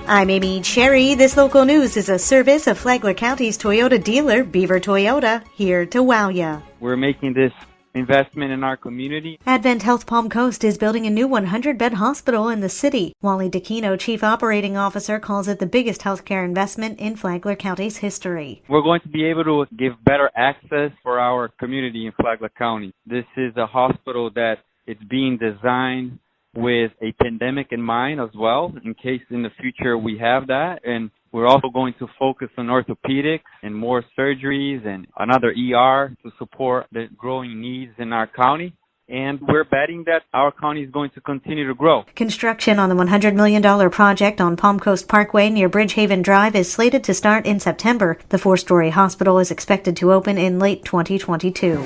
I'm Amy Cherry. This local news is a service of Flagler County's Toyota dealer, Beaver Toyota, here to wow ya. We're making this investment in our community. Advent Health Palm Coast is building a new 100-bed hospital in the city. Wally DeCino, Chief Operating Officer, calls it the biggest healthcare investment in Flagler County's history. We're going to be able to give better access for our community in Flagler County. This is a hospital that it's being designed with a pandemic in mind as well, in case in the future we have that. And we're also going to focus on orthopedics and more surgeries and another ER to support the growing needs in our county. And we're betting that our county is going to continue to grow. Construction on the $100 million project on Palm Coast Parkway near Bridgehaven Drive is slated to start in September. The 4-story hospital is expected to open in late 2022.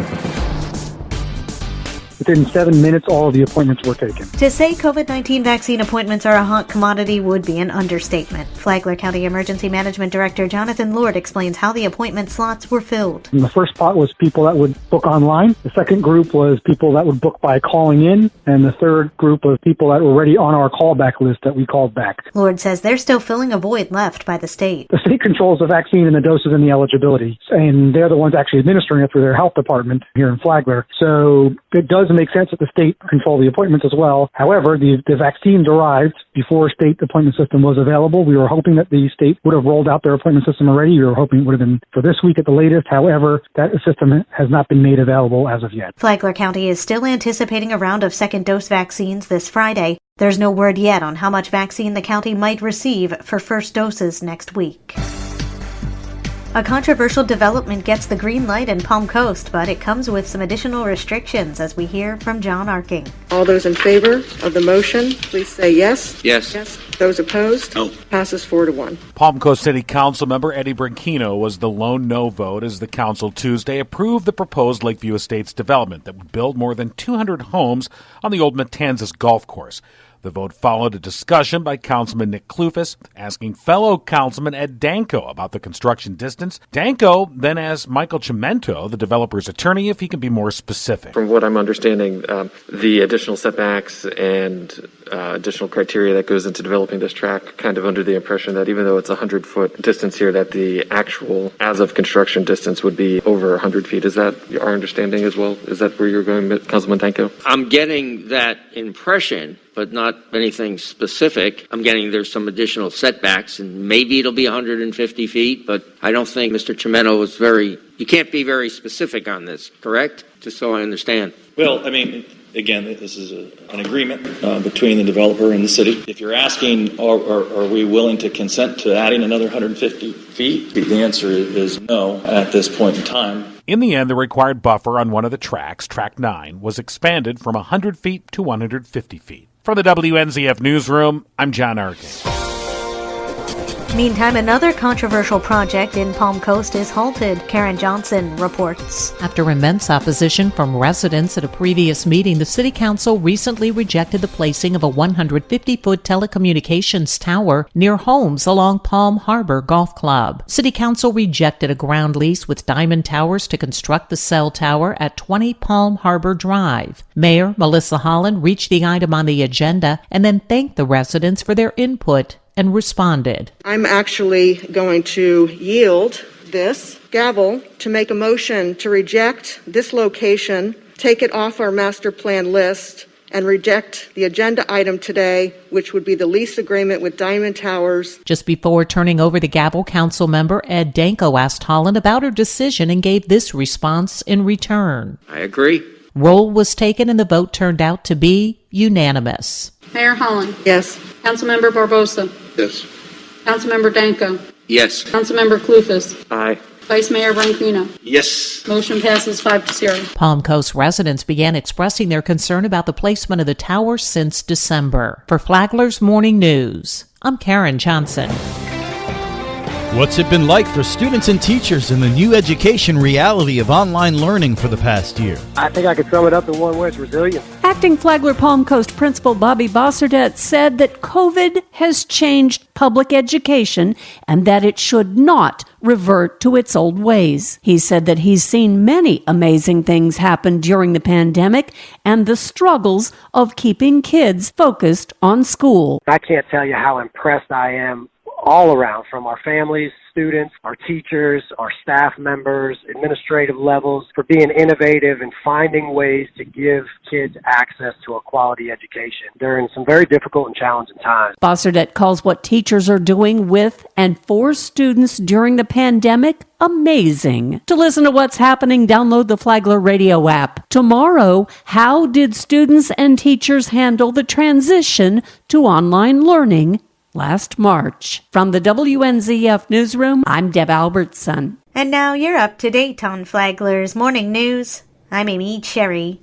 Within 7 minutes, all of the appointments were taken. To say COVID-19 vaccine appointments are a hot commodity would be an understatement. Flagler County Emergency Management Director Jonathan Lord explains how the appointment slots were filled. And the first pot was people that would book online. The second group was people that would book by calling in. And the third group was people that were already on our callback list that we called back. Lord says they're still filling a void left by the state. The state controls the vaccine and the doses and the eligibility. And they're the ones actually administering it through their health department here in Flagler. So it does make sense that the state control the appointments as well. However, the vaccines arrived before state appointment system was available. We were hoping that the state would have rolled out their appointment system already. We were hoping it would have been for this week at the latest. However, that system has not been made available as of yet. Flagler County is still anticipating a round of second dose vaccines this Friday. There's no word yet on how much vaccine the county might receive for first doses next week. A controversial development gets the green light in Palm Coast, but it comes with some additional restrictions, as we hear from John Arking. All those in favor of the motion, please say yes. Yes. Yes. Those opposed? No. Passes 4-1. Palm Coast City Council member Eddie Branchino was the lone no vote as the council Tuesday approved the proposed Lakeview Estates development that would build more than 200 homes on the old Matanzas golf course. The vote followed a discussion by Councilman Nick Kloufis asking fellow Councilman Ed Danko about the construction distance. Danko then asked Michael Cimento, the developer's attorney, if he can be more specific. From what I'm understanding, the additional setbacks and additional criteria that goes into developing this track, kind of under the impression that even though it's a 100-foot distance here, that the actual as of construction distance would be over 100 feet. Is that our understanding as well? Is that where you're going, Councilman Danko? I'm getting that impression, but not anything specific. I'm getting there's some additional setbacks, and maybe it'll be 150 feet, but I don't think Mr. Cimento was you can't be very specific on this, correct? Just so I understand. Well, I mean, again, this is an agreement between the developer and the city. If you're asking, are we willing to consent to adding another 150 feet, the answer is no at this point in time. In the end, the required buffer on one of the tracks, Track 9, was expanded from 100 feet to 150 feet. For the WNZF Newsroom, I'm John Arkin. Meantime, another controversial project in Palm Coast is halted. Karen Johnson reports. After immense opposition from residents at a previous meeting, the City Council recently rejected the placing of a 150-foot telecommunications tower near homes along Palm Harbor Golf Club. City Council rejected a ground lease with Diamond Towers to construct the cell tower at 20 Palm Harbor Drive. Mayor Melissa Holland reached the item on the agenda and then thanked the residents for their input and responded. I'm actually going to yield this gavel to make a motion to reject this location, take it off our master plan list, and reject the agenda item today, which would be the lease agreement with Diamond Towers. Just before turning over the gavel, council member Ed Danko asked Holland about her decision and gave this response in return. I agree. Roll was taken and the vote turned out to be unanimous. Mayor Holland. Yes. Councilmember Barbosa. Yes. Councilmember Danko. Yes. Councilmember Kloufis. Aye. Vice Mayor Branchino. Yes. Motion passes 5-0. Palm Coast residents began expressing their concern about the placement of the tower since December. For Flagler's Morning News, I'm Karen Johnson. What's it been like for students and teachers in the new education reality of online learning for the past year? I think I could sum it up in one word: it's resilient. Acting Flagler Palm Coast Principal Bobby Bosserdett said that COVID has changed public education and that it should not revert to its old ways. He said that he's seen many amazing things happen during the pandemic and the struggles of keeping kids focused on school. I can't tell you how impressed I am all around, from our families, students, our teachers, our staff members, administrative levels, for being innovative and finding ways to give kids access to a quality education during some very difficult and challenging times. Bosserdett calls what teachers are doing with and for students during the pandemic amazing. To listen to what's happening, download the Flagler Radio app. Tomorrow, how did students and teachers handle the transition to online learning last March? From the WNZF Newsroom, I'm Deb Albertson. And now you're up to date on Flagler's morning news. I'm Amy Cherry.